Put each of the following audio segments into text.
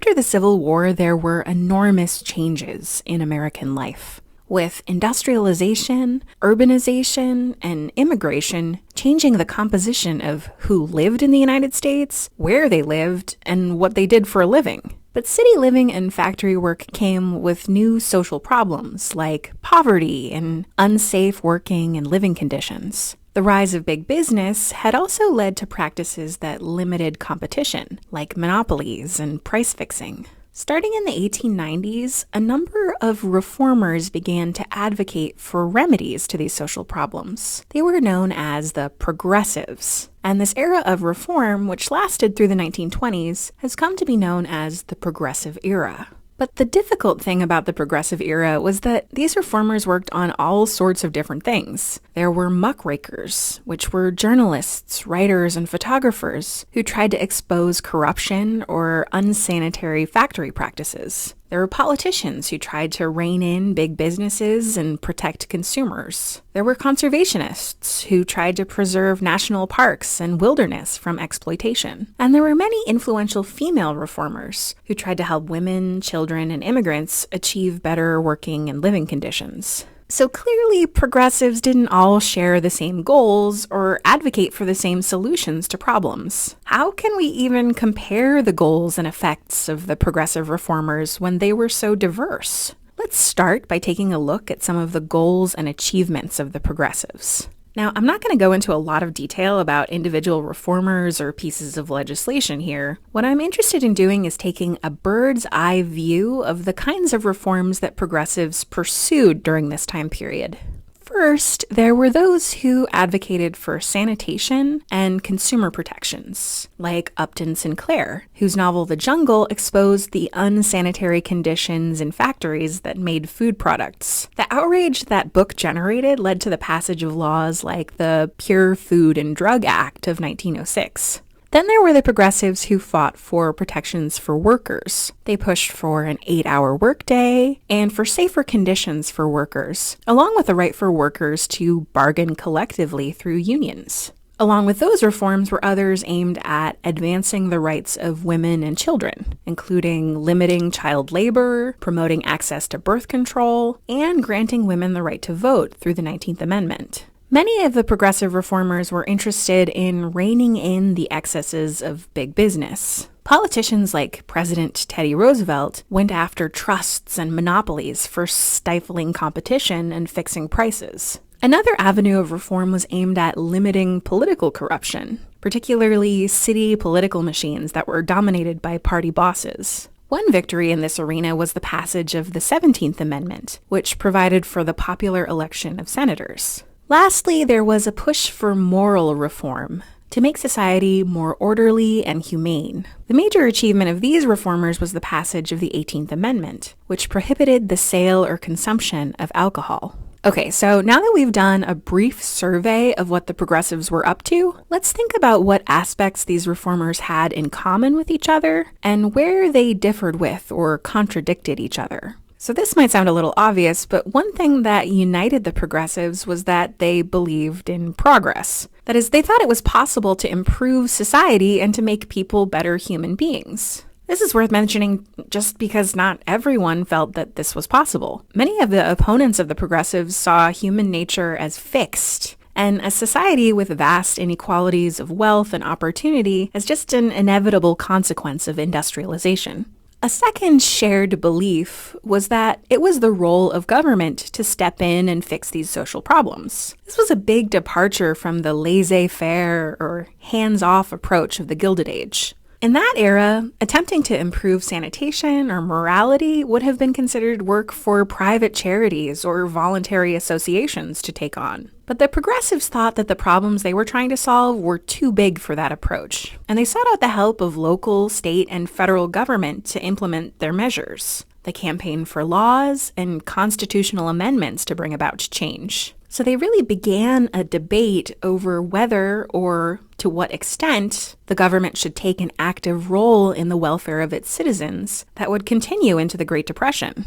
After the Civil War, there were enormous changes in American life, with industrialization, urbanization, and immigration changing the composition of who lived in the United States, where they lived, and what they did for a living. But city living and factory work came with new social problems like poverty and unsafe working and living conditions. The rise of big business had also led to practices that limited competition, like monopolies and price fixing. Starting in the 1890s, a number of reformers began to advocate for remedies to these social problems. They were known as the progressives. And this era of reform, which lasted through the 1920s, has come to be known as the Progressive Era. But the difficult thing about the Progressive Era was that these reformers worked on all sorts of different things. There were muckrakers, which were journalists, writers, and photographers who tried to expose corruption or unsanitary factory practices. There were politicians who tried to rein in big businesses and protect consumers. There were conservationists who tried to preserve national parks and wilderness from exploitation. And there were many influential female reformers who tried to help women, children, and immigrants achieve better working and living conditions. So clearly, progressives didn't all share the same goals or advocate for the same solutions to problems. How can we even compare the goals and effects of the progressive reformers when they were so diverse? Let's start by taking a look at some of the goals and achievements of the progressives. Now, I'm not going to go into a lot of detail about individual reformers or pieces of legislation here. What I'm interested in doing is taking a bird's eye view of the kinds of reforms that progressives pursued during this time period. First, there were those who advocated for sanitation and consumer protections, like Upton Sinclair, whose novel The Jungle exposed the unsanitary conditions in factories that made food products. The outrage that book generated led to the passage of laws like the Pure Food and Drug Act of 1906. Then there were the progressives who fought for protections for workers. They pushed for an 8-hour workday and for safer conditions for workers, along with the right for workers to bargain collectively through unions. Along with those reforms were others aimed at advancing the rights of women and children, including limiting child labor, promoting access to birth control, and granting women the right to vote through the 19th Amendment. Many of the progressive reformers were interested in reining in the excesses of big business. Politicians like President Teddy Roosevelt went after trusts and monopolies for stifling competition and fixing prices. Another avenue of reform was aimed at limiting political corruption, particularly city political machines that were dominated by party bosses. One victory in this arena was the passage of the 17th Amendment, which provided for the popular election of senators. Lastly, there was a push for moral reform to make society more orderly and humane. The major achievement of these reformers was the passage of the 18th Amendment, which prohibited the sale or consumption of alcohol. Okay, so now that we've done a brief survey of what the progressives were up to, let's think about what aspects these reformers had in common with each other and where they differed with or contradicted each other. So this might sound a little obvious, but one thing that united the progressives was that they believed in progress. That is, they thought it was possible to improve society and to make people better human beings. This is worth mentioning just because not everyone felt that this was possible. Many of the opponents of the progressives saw human nature as fixed, and a society with vast inequalities of wealth and opportunity as just an inevitable consequence of industrialization. A second shared belief was that it was the role of government to step in and fix these social problems. This was a big departure from the laissez-faire or hands-off approach of the Gilded Age. In that era, attempting to improve sanitation or morality would have been considered work for private charities or voluntary associations to take on. But the progressives thought that the problems they were trying to solve were too big for that approach, and they sought out the help of local, state, and federal government to implement their measures. They campaigned for laws and constitutional amendments to bring about change. So they really began a debate over whether or to what extent the government should take an active role in the welfare of its citizens that would continue into the Great Depression.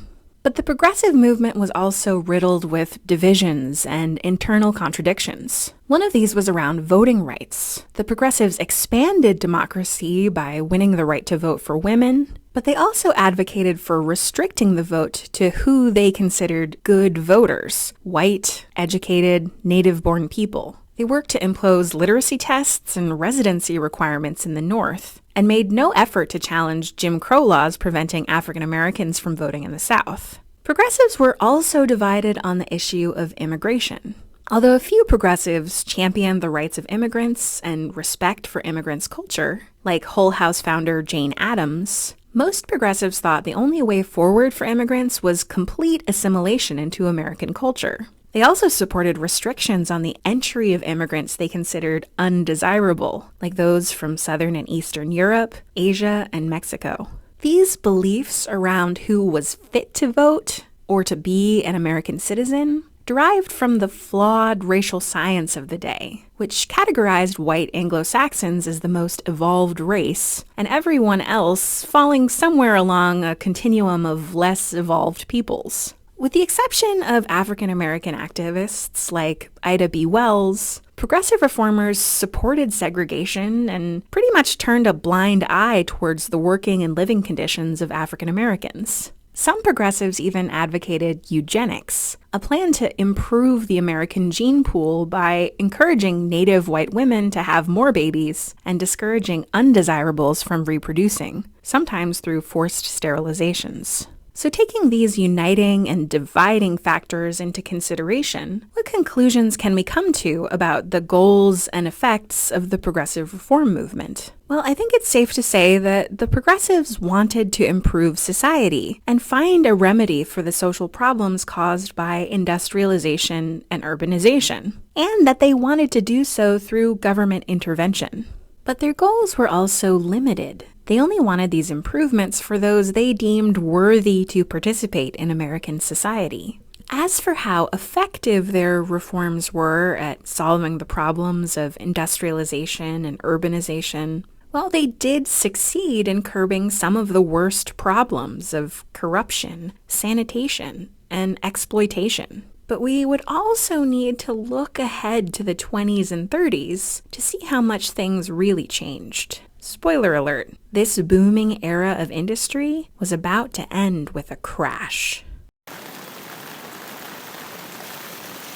But the progressive movement was also riddled with divisions and internal contradictions. One of these was around voting rights. The progressives expanded democracy by winning the right to vote for women, But they also advocated for restricting the vote to who they considered good voters, white, educated, native-born people. They worked to impose literacy tests and residency requirements in the North, and made no effort to challenge Jim Crow laws preventing African Americans from voting in the South. Progressives were also divided on the issue of immigration. Although a few progressives championed the rights of immigrants and respect for immigrants' culture, like Hull House founder Jane Addams, most progressives thought the only way forward for immigrants was complete assimilation into American culture. They also supported restrictions on the entry of immigrants they considered undesirable, like those from Southern and Eastern Europe, Asia, and Mexico. These beliefs around who was fit to vote or to be an American citizen derived from the flawed racial science of the day, which categorized white Anglo-Saxons as the most evolved race, and everyone else falling somewhere along a continuum of less evolved peoples. With the exception of African American activists like Ida B. Wells, progressive reformers supported segregation and pretty much turned a blind eye towards the working and living conditions of African Americans. Some progressives even advocated eugenics, a plan to improve the American gene pool by encouraging native white women to have more babies and discouraging undesirables from reproducing, sometimes through forced sterilizations. So taking these uniting and dividing factors into consideration, what conclusions can we come to about the goals and effects of the progressive reform movement? Well, I think it's safe to say that the progressives wanted to improve society and find a remedy for the social problems caused by industrialization and urbanization, and that they wanted to do so through government intervention. But their goals were also limited. They only wanted these improvements for those they deemed worthy to participate in American society. As for how effective their reforms were at solving the problems of industrialization and urbanization, well, they did succeed in curbing some of the worst problems of corruption, sanitation, and exploitation. But we would also need to look ahead to the 20s and 30s to see how much things really changed. Spoiler alert, this booming era of industry was about to end with a crash.